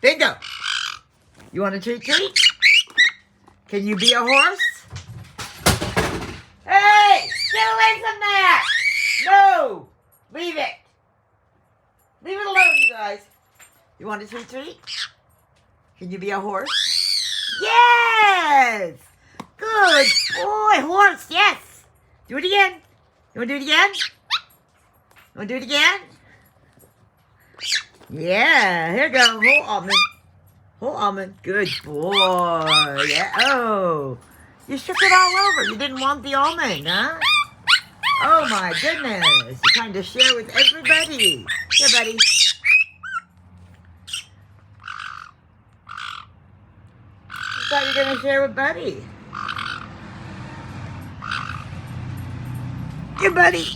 Bingo. You want a treat? Can you be a horse? Hey! Get away from that! No! Leave it. Leave it alone, you guys. You want a treat? Can you be a horse? Yes! Good boy, horse, yes! Do it again. You want to do it again? You want to do it again? Yeah, here you go. Whole almond. Whole almond. Good boy. Yeah. Oh, you shook it all over. You didn't want the almond, huh? Oh my goodness. You're trying to share with everybody. Here, buddy. I thought you were going to share with Buddy. Here, buddy.